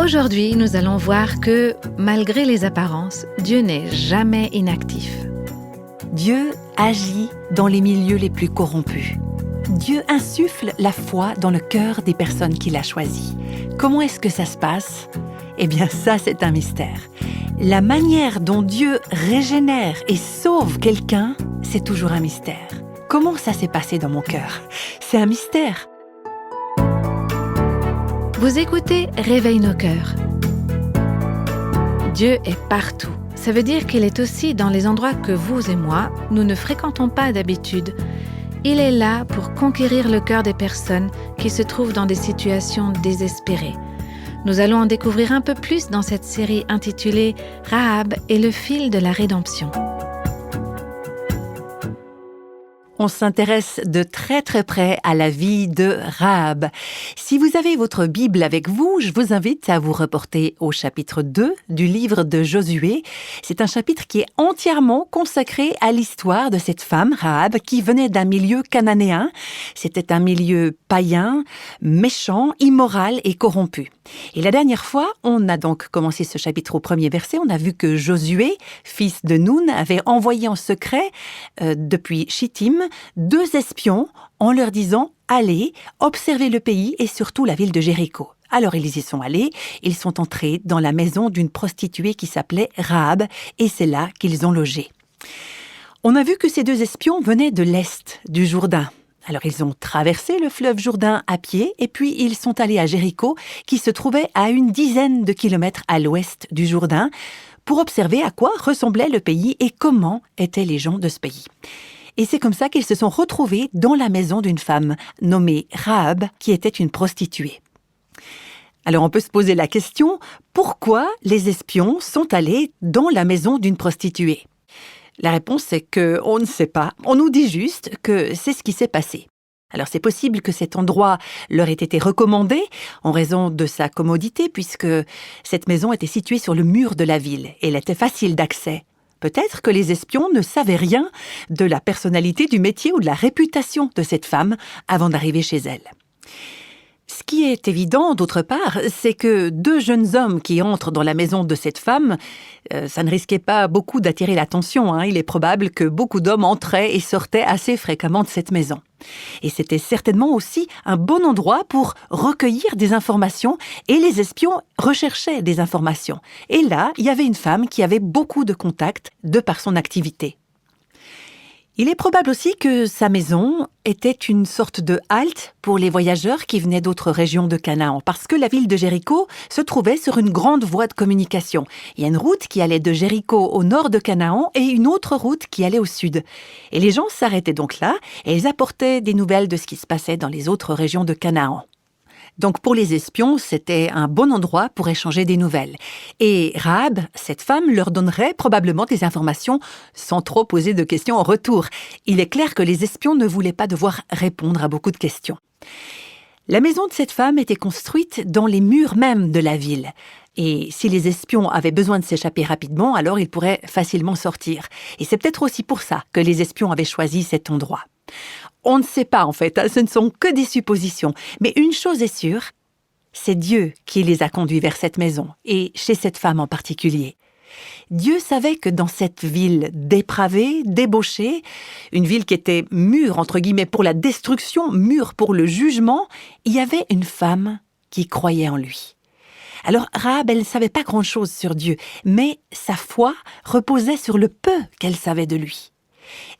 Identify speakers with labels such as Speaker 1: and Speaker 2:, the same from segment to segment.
Speaker 1: Aujourd'hui, nous allons voir que, malgré les apparences, Dieu n'est jamais inactif.
Speaker 2: Dieu agit dans les milieux les plus corrompus. Dieu insuffle la foi dans le cœur des personnes qu'il a choisies. Comment est-ce que ça se passe ? Eh bien, ça, c'est un mystère. La manière dont Dieu régénère et sauve quelqu'un, c'est toujours un mystère. Comment ça s'est passé dans mon cœur ? C'est un mystère.
Speaker 1: Vous écoutez Réveille nos cœurs. Dieu est partout. Ça veut dire qu'il est aussi dans les endroits que vous et moi, nous ne fréquentons pas d'habitude. Il est là pour conquérir le cœur des personnes qui se trouvent dans des situations désespérées. Nous allons en découvrir un peu plus dans cette série intitulée « Rahab et le fil de la rédemption ».
Speaker 2: On s'intéresse de très très près à la vie de Rahab. Si vous avez votre Bible avec vous, je vous invite à vous reporter au chapitre 2 du livre de Josué. C'est un chapitre qui est entièrement consacré à l'histoire de cette femme, Rahab, qui venait d'un milieu cananéen. C'était un milieu païen, méchant, immoral et corrompu. Et la dernière fois, on a donc commencé ce chapitre au premier verset. On a vu que Josué, fils de Nun, avait envoyé en secret depuis Chittim 2 espions en leur disant « Allez, observez le pays et surtout la ville de Jéricho ». Alors ils y sont allés, ils sont entrés dans la maison d'une prostituée qui s'appelait Rahab et c'est là qu'ils ont logé. On a vu que ces 2 espions venaient de l'est du Jourdain. Alors ils ont traversé le fleuve Jourdain à pied et puis ils sont allés à Jéricho qui se trouvait à une dizaine de kilomètres à l'ouest du Jourdain pour observer à quoi ressemblait le pays et comment étaient les gens de ce pays. Et c'est comme ça qu'ils se sont retrouvés dans la maison d'une femme nommée Rahab qui était une prostituée. Alors on peut se poser la question, pourquoi les espions sont allés dans la maison d'une prostituée ? La réponse est qu'on ne sait pas. On nous dit juste que c'est ce qui s'est passé. Alors c'est possible que cet endroit leur ait été recommandé en raison de sa commodité puisque cette maison était située sur le mur de la ville et elle était facile d'accès. Peut-être que les espions ne savaient rien de la personnalité, du métier ou de la réputation de cette femme avant d'arriver chez elle. Ce qui est évident, d'autre part, c'est que 2 jeunes hommes qui entrent dans la maison de cette femme, ça ne risquait pas beaucoup d'attirer l'attention. Il est probable que beaucoup d'hommes entraient et sortaient assez fréquemment de cette maison. Et c'était certainement aussi un bon endroit pour recueillir des informations et les espions recherchaient des informations. Et là, il y avait une femme qui avait beaucoup de contacts de par son activité. Il est probable aussi que sa maison était une sorte de halte pour les voyageurs qui venaient d'autres régions de Canaan, parce que la ville de Jéricho se trouvait sur une grande voie de communication. Il y a une route qui allait de Jéricho au nord de Canaan et une autre route qui allait au sud. Et les gens s'arrêtaient donc là et ils apportaient des nouvelles de ce qui se passait dans les autres régions de Canaan. Donc pour les espions, c'était un bon endroit pour échanger des nouvelles. Et Rahab, cette femme, leur donnerait probablement des informations sans trop poser de questions en retour. Il est clair que les espions ne voulaient pas devoir répondre à beaucoup de questions. La maison de cette femme était construite dans les murs même de la ville. Et si les espions avaient besoin de s'échapper rapidement, alors ils pourraient facilement sortir. Et c'est peut-être aussi pour ça que les espions avaient choisi cet endroit. On ne sait pas en fait, ce ne sont que des suppositions. Mais une chose est sûre, c'est Dieu qui les a conduits vers cette maison, et chez cette femme en particulier. Dieu savait que dans cette ville dépravée, débauchée, une ville qui était mûre, entre guillemets, pour la destruction, mûre pour le jugement, il y avait une femme qui croyait en lui. Alors Rahab, elle ne savait pas grand-chose sur Dieu, mais sa foi reposait sur le peu qu'elle savait de lui.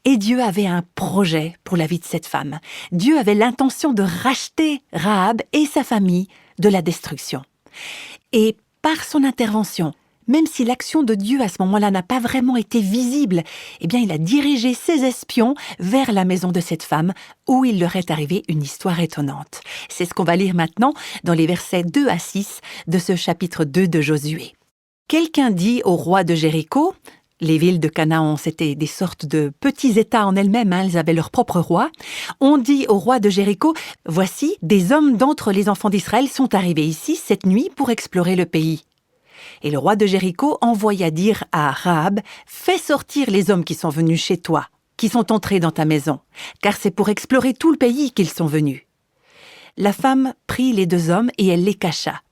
Speaker 2: Et Dieu avait un projet pour la vie de cette femme. Dieu avait l'intention de racheter Rahab et sa famille de la destruction. Et par son intervention, même si l'action de Dieu à ce moment-là n'a pas vraiment été visible, eh bien il a dirigé ses espions vers la maison de cette femme où il leur est arrivé une histoire étonnante. C'est ce qu'on va lire maintenant dans les versets 2 à 6 de ce chapitre 2 de Josué. Quelqu'un dit au roi de Jéricho... Les villes de Canaan, c'était des sortes de petits États en elles-mêmes, elles avaient leur propre roi. On dit au roi de Jéricho, « Voici, des hommes d'entre les enfants d'Israël sont arrivés ici cette nuit pour explorer le pays. » Et le roi de Jéricho envoya dire à Rahab, « Fais sortir les hommes qui sont venus chez toi, qui sont entrés dans ta maison, car c'est pour explorer tout le pays qu'ils sont venus. » La femme prit les 2 hommes et elle les cacha.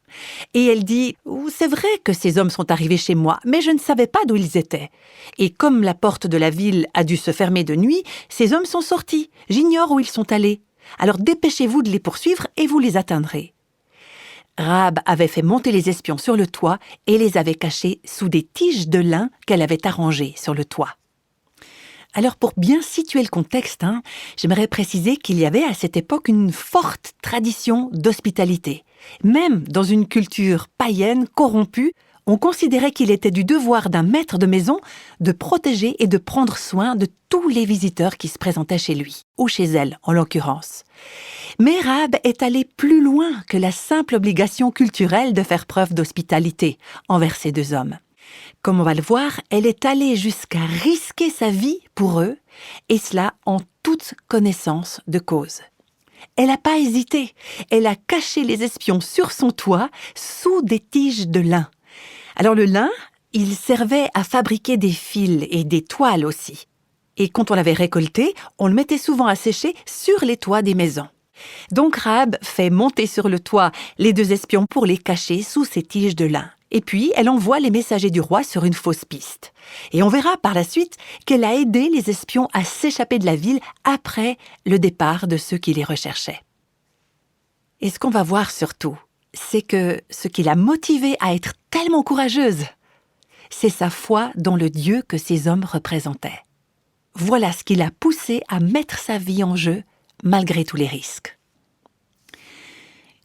Speaker 2: Et elle dit « C'est vrai que ces hommes sont arrivés chez moi, mais je ne savais pas d'où ils étaient. Et comme la porte de la ville a dû se fermer de nuit, ces hommes sont sortis. J'ignore où ils sont allés. Alors dépêchez-vous de les poursuivre et vous les atteindrez. » Rahab avait fait monter les espions sur le toit et les avait cachés sous des tiges de lin qu'elle avait arrangées sur le toit. Alors pour bien situer le contexte, j'aimerais préciser qu'il y avait à cette époque une forte tradition d'hospitalité. Même dans une culture païenne corrompue, on considérait qu'il était du devoir d'un maître de maison de protéger et de prendre soin de tous les visiteurs qui se présentaient chez lui, ou chez elle en l'occurrence. Mais Rahab est allée plus loin que la simple obligation culturelle de faire preuve d'hospitalité envers ces deux hommes. Comme on va le voir, elle est allée jusqu'à risquer sa vie pour eux, et cela en toute connaissance de cause. Elle n'a pas hésité, elle a caché les espions sur son toit, sous des tiges de lin. Alors le lin, il servait à fabriquer des fils et des toiles aussi. Et quand on l'avait récolté, on le mettait souvent à sécher sur les toits des maisons. Donc Rahab fait monter sur le toit les deux espions pour les cacher sous ces tiges de lin. Et puis, elle envoie les messagers du roi sur une fausse piste. Et on verra par la suite qu'elle a aidé les espions à s'échapper de la ville après le départ de ceux qui les recherchaient. Et ce qu'on va voir surtout, c'est que ce qui l'a motivée à être tellement courageuse, c'est sa foi dans le Dieu que ces hommes représentaient. Voilà ce qui l'a poussée à mettre sa vie en jeu malgré tous les risques.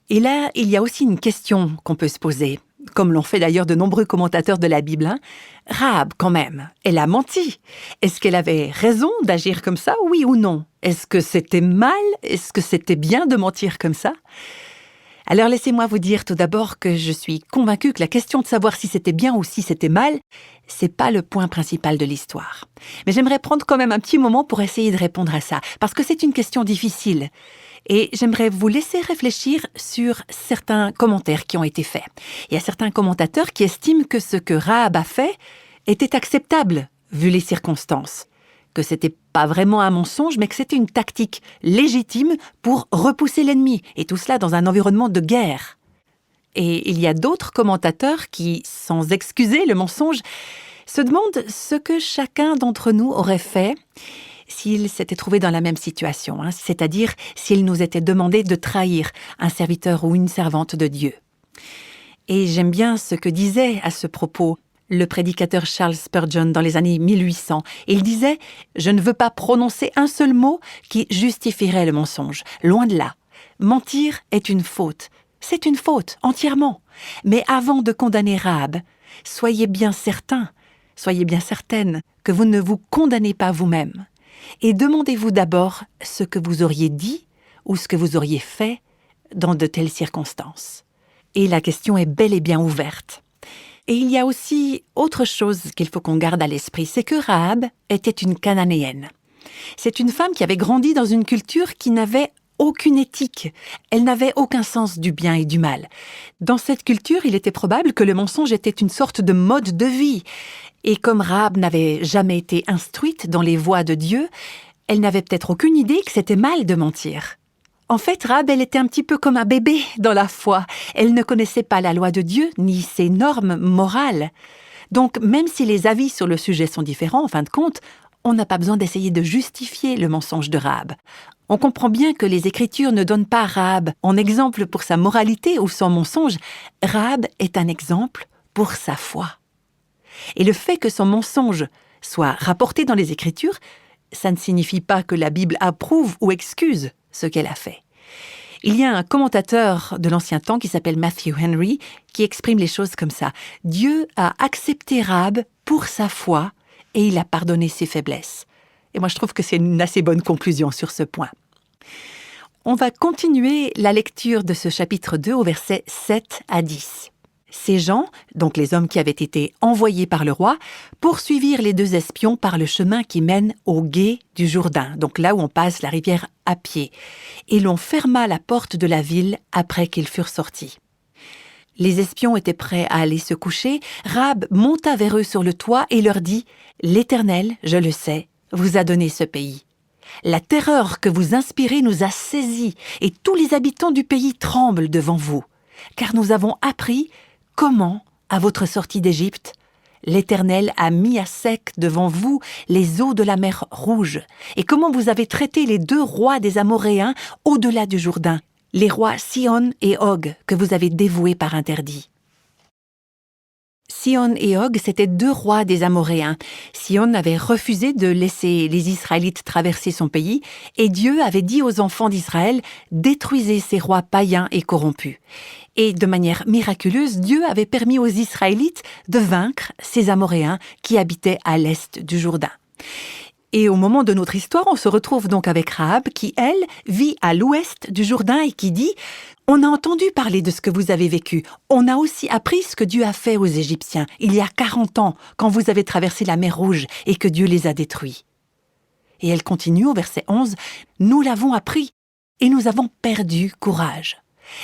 Speaker 2: Et là, il y a aussi une question qu'on peut se poser, comme l'ont fait d'ailleurs de nombreux commentateurs de la Bible. Rahab, quand même, elle a menti. Est-ce qu'elle avait raison d'agir comme ça, oui ou non? Est-ce que c'était mal? Est-ce que c'était bien de mentir comme ça? Alors laissez-moi vous dire tout d'abord que je suis convaincue que la question de savoir si c'était bien ou si c'était mal, c'est pas le point principal de l'histoire. Mais j'aimerais prendre quand même un petit moment pour essayer de répondre à ça, parce que c'est une question difficile. Et j'aimerais vous laisser réfléchir sur certains commentaires qui ont été faits. Il y a certains commentateurs qui estiment que ce que Rahab a fait était acceptable, vu les circonstances. Que c'était pas vraiment un mensonge, mais que c'était une tactique légitime pour repousser l'ennemi, et tout cela dans un environnement de guerre. Et il y a d'autres commentateurs qui, sans excuser le mensonge, se demandent ce que chacun d'entre nous aurait fait s'il s'était trouvé dans la même situation, c'est-à-dire s'il nous était demandé de trahir un serviteur ou une servante de Dieu. Et j'aime bien ce que disait à ce propos le prédicateur Charles Spurgeon dans les années 1800. Il disait « Je ne veux pas prononcer un seul mot qui justifierait le mensonge. Loin de là. Mentir est une faute. C'est une faute, entièrement. Mais avant de condamner Rahab, soyez bien certains, soyez bien certaine que vous ne vous condamnez pas vous-même. Et demandez-vous d'abord ce que vous auriez dit ou ce que vous auriez fait dans de telles circonstances. Et la question est bel et bien ouverte. Et il y a aussi autre chose qu'il faut qu'on garde à l'esprit, c'est que Rahab était une Cananéenne. C'est une femme qui avait grandi dans une culture qui n'avait aucune éthique. Elle n'avait aucun sens du bien et du mal. Dans cette culture, il était probable que le mensonge était une sorte de mode de vie. Et comme Rahab n'avait jamais été instruite dans les voies de Dieu, elle n'avait peut-être aucune idée que c'était mal de mentir. En fait, Rahab, elle était un petit peu comme un bébé dans la foi. Elle ne connaissait pas la loi de Dieu, ni ses normes morales. Donc, même si les avis sur le sujet sont différents, en fin de compte, on n'a pas besoin d'essayer de justifier le mensonge de Rahab. On comprend bien que les Écritures ne donnent pas Rahab en exemple pour sa moralité ou son mensonge. Rahab est un exemple pour sa foi. Et le fait que son mensonge soit rapporté dans les Écritures, ça ne signifie pas que la Bible approuve ou excuse ce qu'elle a fait. Il y a un commentateur de l'Ancien Temps qui s'appelle Matthew Henry qui exprime les choses comme ça. Dieu a accepté Rahab pour sa foi et il a pardonné ses faiblesses. Et moi, je trouve que c'est une assez bonne conclusion sur ce point. On va continuer la lecture de ce chapitre 2 au verset 7 à 10. Ces gens, donc les hommes qui avaient été envoyés par le roi, poursuivirent les deux espions par le chemin qui mène au gué du Jourdain, donc là où on passe la rivière à pied, et l'on ferma la porte de la ville après qu'ils furent sortis. Les espions étaient prêts à aller se coucher. Rahab monta vers eux sur le toit et leur dit « L'Éternel, je le sais, vous a donné ce pays. La terreur que vous inspirez nous a saisis, et tous les habitants du pays tremblent devant vous. car nous avons appris comment, à votre sortie d'Égypte, l'Éternel a mis à sec devant vous les eaux de la mer Rouge, et comment vous avez traité les 2 rois des Amoréens au-delà du Jourdain, les rois Sihon et Og, que vous avez dévoués par interdit. Sihon et Og, c'étaient 2 rois des Amoréens. Sihon avait refusé de laisser les Israélites traverser son pays, et Dieu avait dit aux enfants d'Israël « Détruisez ces rois païens et corrompus ». Et de manière miraculeuse, Dieu avait permis aux Israélites de vaincre ces Amoréens qui habitaient à l'est du Jourdain. Et au moment de notre histoire, on se retrouve donc avec Rahab qui, elle, vit à l'ouest du Jourdain et qui dit « On a entendu parler de ce que vous avez vécu. On a aussi appris ce que Dieu a fait aux Égyptiens il y a 40 ans, quand vous avez traversé la mer Rouge et que Dieu les a détruits. » Et elle continue au verset 11 « Nous l'avons appris et nous avons perdu courage.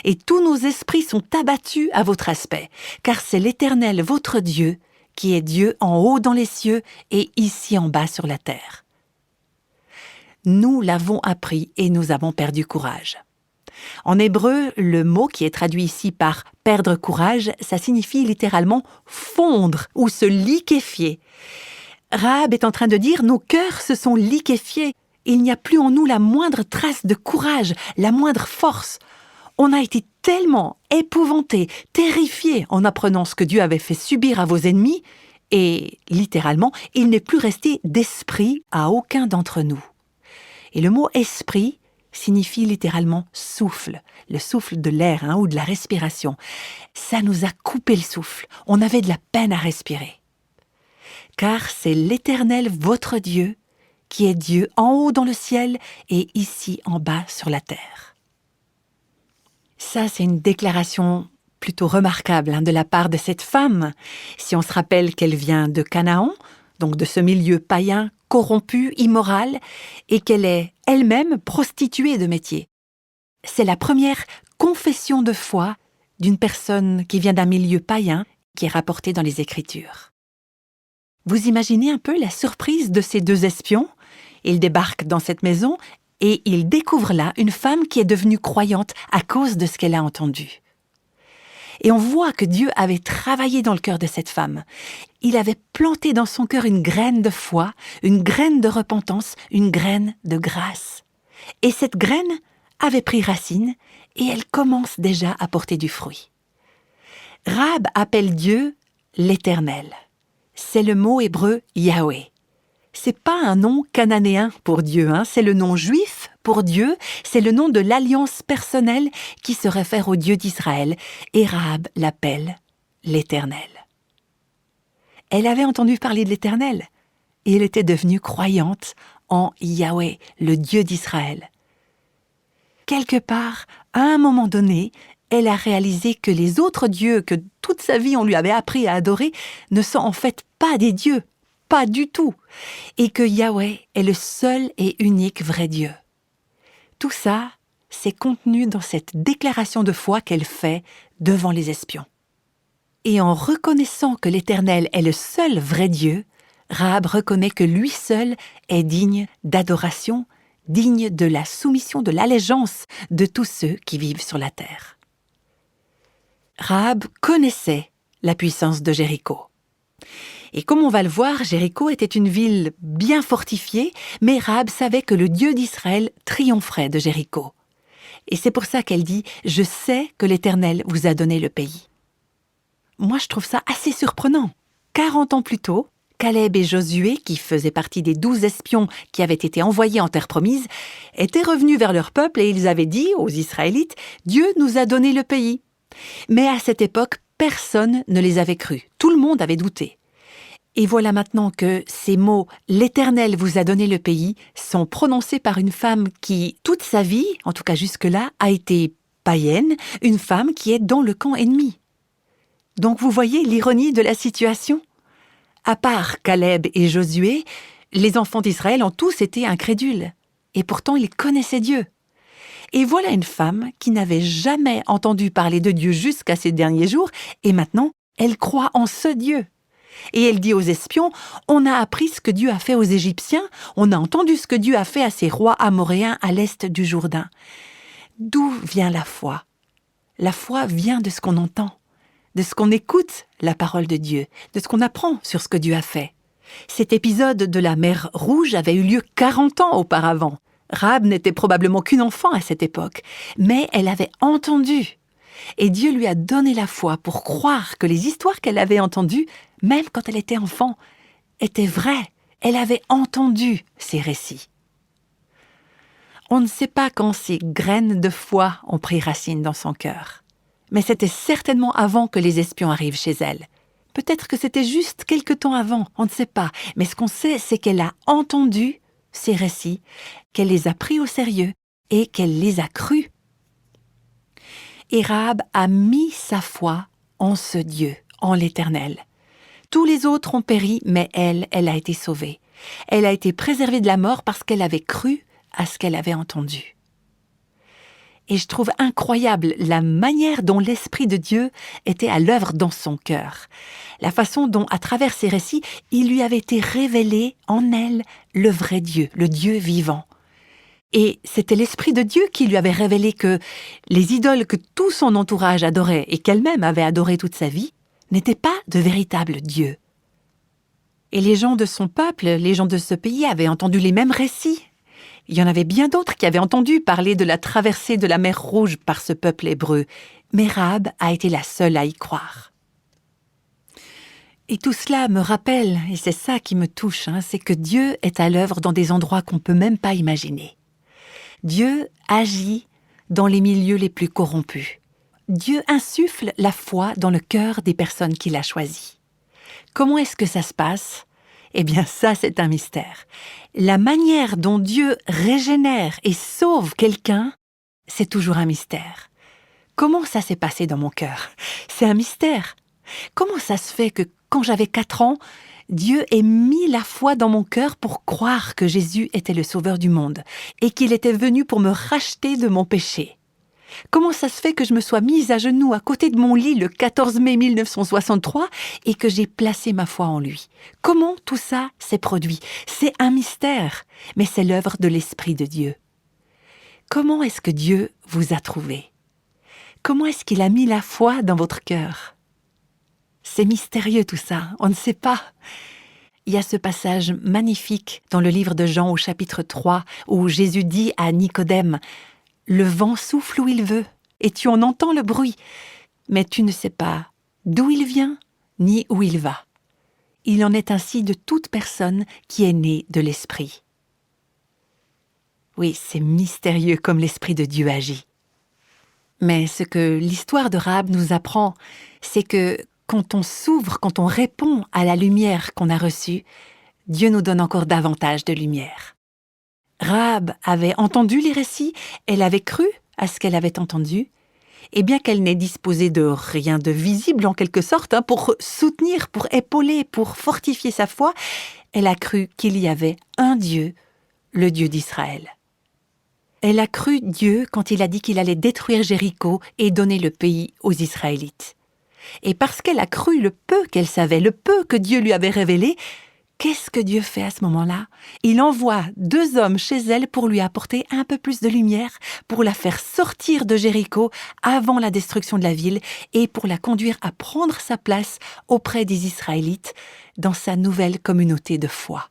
Speaker 2: Et tous nos esprits sont abattus à votre aspect, car c'est l'Éternel, votre Dieu, qui est Dieu en haut dans les cieux et ici en bas sur la terre. Nous l'avons appris et nous avons perdu courage. » En hébreu, le mot qui est traduit ici par « perdre courage », ça signifie littéralement « fondre » ou « se liquéfier ». Rahab est en train de dire « nos cœurs se sont liquéfiés, il n'y a plus en nous la moindre trace de courage, la moindre force. On a été tellement épouvantés, terrifiés en apprenant ce que Dieu avait fait subir à vos ennemis, et littéralement, il n'est plus resté d'esprit à aucun d'entre nous. » Et le mot « esprit » signifie littéralement « souffle », le souffle de l'air ou de la respiration. Ça nous a coupé le souffle, on avait de la peine à respirer. Car c'est l'Éternel, votre Dieu, qui est Dieu en haut dans le ciel et ici en bas sur la terre. Ça, c'est une déclaration plutôt remarquable de la part de cette femme. Si on se rappelle qu'elle vient de Canaan, donc de ce milieu païen, corrompu, immoral, et qu'elle est elle-même prostituée de métier. C'est la première confession de foi d'une personne qui vient d'un milieu païen qui est rapportée dans les Écritures. Vous imaginez un peu la surprise de ces 2 espions? Ils débarquent dans cette maison et ils découvrent là une femme qui est devenue croyante à cause de ce qu'elle a entendu. Et on voit que Dieu avait travaillé dans le cœur de cette femme. Il avait planté dans son cœur une graine de foi, une graine de repentance, une graine de grâce. Et cette graine avait pris racine et elle commence déjà à porter du fruit. Rahab appelle Dieu l'Éternel. C'est le mot hébreu Yahweh. C'est pas un nom cananéen pour Dieu, c'est le nom juif pour Dieu, c'est le nom de l'alliance personnelle qui se réfère au Dieu d'Israël, et Rahab l'appelle l'Éternel. Elle avait entendu parler de l'Éternel, et elle était devenue croyante en Yahweh, le Dieu d'Israël. Quelque part, à un moment donné, elle a réalisé que les autres dieux que toute sa vie on lui avait appris à adorer ne sont en fait pas des dieux, pas du tout, et que Yahweh est le seul et unique vrai Dieu. Tout ça, c'est contenu dans cette déclaration de foi qu'elle fait devant les espions. Et en reconnaissant que l'Éternel est le seul vrai Dieu, Rahab reconnaît que lui seul est digne d'adoration, digne de la soumission, de l'allégeance de tous ceux qui vivent sur la terre. Rahab connaissait la puissance de Jéricho. Et comme on va le voir, Jéricho était une ville bien fortifiée, mais Rahab savait que le Dieu d'Israël triompherait de Jéricho. Et c'est pour ça qu'elle dit « Je sais que l'Éternel vous a donné le pays ». Moi, je trouve ça assez surprenant. 40 ans plus tôt, Caleb et Josué, qui faisaient partie des 12 espions qui avaient été envoyés en terre promise, étaient revenus vers leur peuple et ils avaient dit aux Israélites « Dieu nous a donné le pays ». Mais à cette époque, personne ne les avait crus. Tout le monde avait douté. Et voilà maintenant que ces mots « L'Éternel vous a donné le pays » sont prononcés par une femme qui, toute sa vie, en tout cas jusque-là, a été païenne, une femme qui est dans le camp ennemi. Donc vous voyez l'ironie de la situation? À part Caleb et Josué, les enfants d'Israël ont tous été incrédules. Et pourtant, ils connaissaient Dieu. Et voilà une femme qui n'avait jamais entendu parler de Dieu jusqu'à ces derniers jours, et maintenant, elle croit en ce Dieu. Et elle dit aux espions, on a appris ce que Dieu a fait aux Égyptiens, on a entendu ce que Dieu a fait à ces rois amoréens à l'est du Jourdain. D'où vient la foi? La foi vient de ce qu'on entend, de ce qu'on écoute la parole de Dieu, de ce qu'on apprend sur ce que Dieu a fait. Cet épisode de la mer Rouge avait eu lieu 40 ans auparavant. Rahab n'était probablement qu'une enfant à cette époque, mais elle avait entendu. Et Dieu lui a donné la foi pour croire que les histoires qu'elle avait entendues, même quand elle était enfant, étaient vraies. Elle avait entendu ces récits. On ne sait pas quand ces graines de foi ont pris racine dans son cœur. Mais c'était certainement avant que les espions arrivent chez elle. Peut-être que c'était juste quelque temps avant, on ne sait pas. Mais ce qu'on sait, c'est qu'elle a entendu ces récits, qu'elle les a pris au sérieux et qu'elle les a crus. Et Rahab a mis sa foi en ce Dieu, en l'Éternel. Tous les autres ont péri, mais elle a été sauvée. Elle a été préservée de la mort parce qu'elle avait cru à ce qu'elle avait entendu. Et je trouve incroyable la manière dont l'Esprit de Dieu était à l'œuvre dans son cœur. La façon dont, à travers ces récits, il lui avait été révélé en elle le vrai Dieu, le Dieu vivant. Et c'était l'Esprit de Dieu qui lui avait révélé que les idoles que tout son entourage adorait et qu'elle-même avait adorées toute sa vie n'étaient pas de véritables dieux. Et les gens de son peuple, les gens de ce pays avaient entendu les mêmes récits. Il y en avait bien d'autres qui avaient entendu parler de la traversée de la mer Rouge par ce peuple hébreu, mais Rahab a été la seule à y croire. Et tout cela me rappelle, et c'est ça qui me touche, c'est que Dieu est à l'œuvre dans des endroits qu'on ne peut même pas imaginer. Dieu agit dans les milieux les plus corrompus. Dieu insuffle la foi dans le cœur des personnes qu'il a choisies. Comment est-ce que ça se passe ? Eh bien ça, c'est un mystère. La manière dont Dieu régénère et sauve quelqu'un, c'est toujours un mystère. Comment ça s'est passé dans mon cœur ? C'est un mystère. Comment ça se fait que quand j'avais 4 ans, Dieu ait mis la foi dans mon cœur pour croire que Jésus était le sauveur du monde et qu'il était venu pour me racheter de mon péché ? Comment ça se fait que je me sois mise à genoux à côté de mon lit le 14 mai 1963 et que j'ai placé ma foi en lui ? Comment tout ça s'est produit ? C'est un mystère, mais c'est l'œuvre de l'Esprit de Dieu. Comment est-ce que Dieu vous a trouvé ? Comment est-ce qu'il a mis la foi dans votre cœur ? C'est mystérieux tout ça, on ne sait pas. Il y a ce passage magnifique dans le livre de Jean au chapitre 3 où Jésus dit à Nicodème « Le vent souffle où il veut, et tu en entends le bruit, mais tu ne sais pas d'où il vient, ni où il va. Il en est ainsi de toute personne qui est née de l'Esprit. » Oui, c'est mystérieux comme l'Esprit de Dieu agit. Mais ce que l'histoire de Rahab nous apprend, c'est que quand on s'ouvre, quand on répond à la lumière qu'on a reçue, Dieu nous donne encore davantage de lumière. Rahab avait entendu les récits, elle avait cru à ce qu'elle avait entendu, et bien qu'elle n'ait disposé de rien de visible en quelque sorte, pour soutenir, pour épauler, pour fortifier sa foi, elle a cru qu'il y avait un Dieu, le Dieu d'Israël. Elle a cru Dieu quand il a dit qu'il allait détruire Jéricho et donner le pays aux Israélites. Et parce qu'elle a cru le peu qu'elle savait, le peu que Dieu lui avait révélé, qu'est-ce que Dieu fait à ce moment-là ? Il envoie 2 hommes chez elle pour lui apporter un peu plus de lumière, pour la faire sortir de Jéricho avant la destruction de la ville et pour la conduire à prendre sa place auprès des Israélites dans sa nouvelle communauté de foi.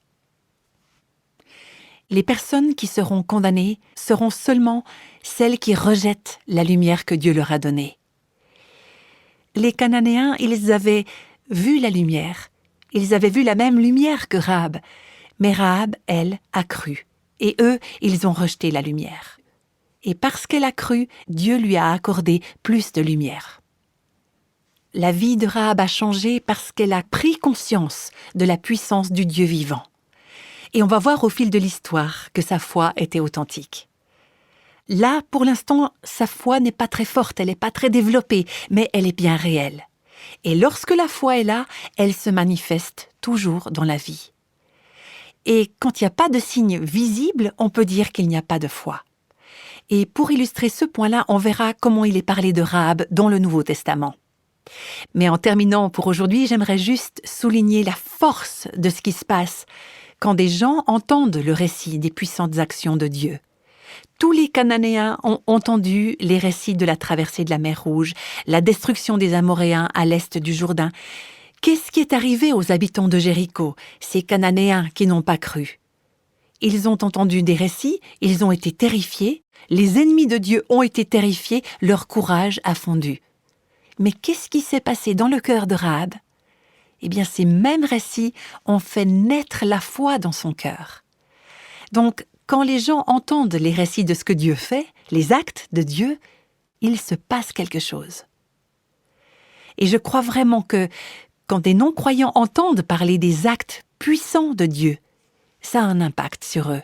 Speaker 2: Les personnes qui seront condamnées seront seulement celles qui rejettent la lumière que Dieu leur a donnée. Les Cananéens, ils avaient vu la lumière. Ils avaient vu la même lumière que Rahab. Mais Rahab, elle, a cru. Et eux, ils ont rejeté la lumière. Et parce qu'elle a cru, Dieu lui a accordé plus de lumière. La vie de Rahab a changé parce qu'elle a pris conscience de la puissance du Dieu vivant. Et on va voir au fil de l'histoire que sa foi était authentique. Là, pour l'instant, sa foi n'est pas très forte, elle n'est pas très développée, mais elle est bien réelle. Et lorsque la foi est là, elle se manifeste toujours dans la vie. Et quand il n'y a pas de signe visible, on peut dire qu'il n'y a pas de foi. Et pour illustrer ce point-là, on verra comment il est parlé de Rahab dans le Nouveau Testament. Mais en terminant pour aujourd'hui, j'aimerais juste souligner la force de ce qui se passe quand des gens entendent le récit des puissantes actions de Dieu. Tous les Cananéens ont entendu les récits de la traversée de la mer Rouge, la destruction des Amoréens à l'est du Jourdain. Qu'est-ce qui est arrivé aux habitants de Jéricho, ces Cananéens qui n'ont pas cru? Ils ont entendu des récits, ils ont été terrifiés, les ennemis de Dieu ont été terrifiés, leur courage a fondu. Mais qu'est-ce qui s'est passé dans le cœur de Rahab? Eh bien, ces mêmes récits ont fait naître la foi dans son cœur. Donc, quand les gens entendent les récits de ce que Dieu fait, les actes de Dieu, il se passe quelque chose. Et je crois vraiment que quand des non-croyants entendent parler des actes puissants de Dieu, ça a un impact sur eux.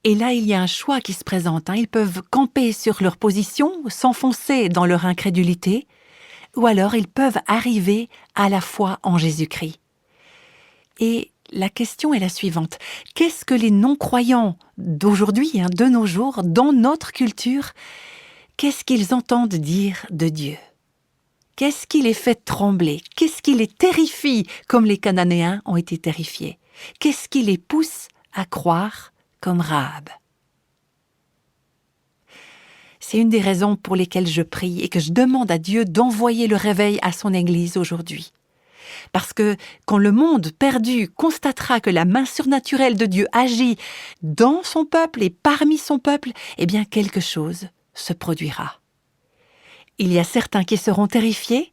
Speaker 2: Et là, il y a un choix qui se présente. Ils peuvent camper sur leur position, s'enfoncer dans leur incrédulité, ou alors ils peuvent arriver à la foi en Jésus-Christ. Et la question est la suivante. Qu'est-ce que les non-croyants d'aujourd'hui, de nos jours, dans notre culture, qu'est-ce qu'ils entendent dire de Dieu? Qu'est-ce qui les fait trembler? Qu'est-ce qui les terrifie comme les Cananéens ont été terrifiés? Qu'est-ce qui les pousse à croire comme Rahab? C'est une des raisons pour lesquelles je prie et que je demande à Dieu d'envoyer le réveil à son Église aujourd'hui. Parce que quand le monde perdu constatera que la main surnaturelle de Dieu agit dans son peuple et parmi son peuple, eh bien quelque chose se produira. Il y a certains qui seront terrifiés,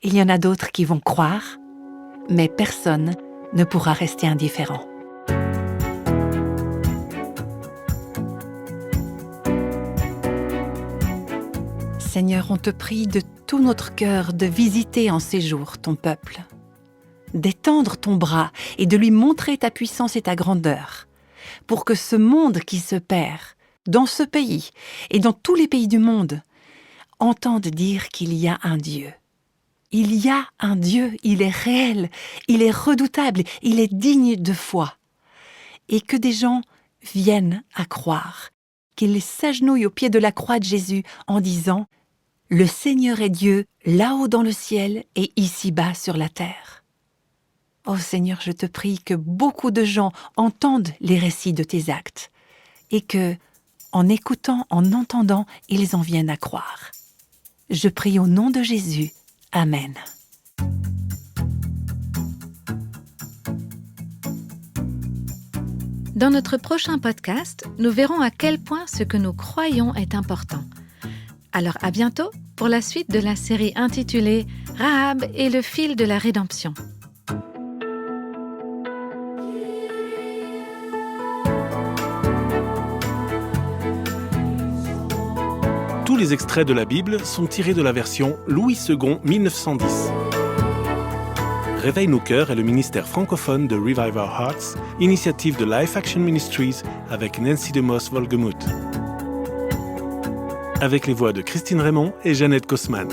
Speaker 2: il y en a d'autres qui vont croire, mais personne ne pourra rester indifférent. Seigneur, on te prie de tout notre cœur de visiter en ces jours ton peuple, d'étendre ton bras et de lui montrer ta puissance et ta grandeur, pour que ce monde qui se perd, dans ce pays et dans tous les pays du monde, entende dire qu'il y a un Dieu. Il y a un Dieu, il est réel, il est redoutable, il est digne de foi. Et que des gens viennent à croire, qu'ils s'agenouillent au pied de la croix de Jésus en disant « Le Seigneur est Dieu, là-haut dans le ciel et ici-bas sur la terre ». Oh Seigneur, je te prie que beaucoup de gens entendent les récits de tes actes et que, en écoutant, en entendant, ils en viennent à croire. Je prie au nom de Jésus. Amen.
Speaker 1: Dans notre prochain podcast, nous verrons à quel point ce que nous croyons est important. Alors à bientôt pour la suite de la série intitulée « Rahab et le fil de la rédemption ».
Speaker 3: Tous les extraits de la Bible sont tirés de la version Louis II 1910. Réveille nos cœurs est le ministère francophone de Revive Our Hearts, initiative de Life Action Ministries avec Nancy DeMoss Wolgemuth. Avec les voix de Christine Raymond et Jeannette Kosman.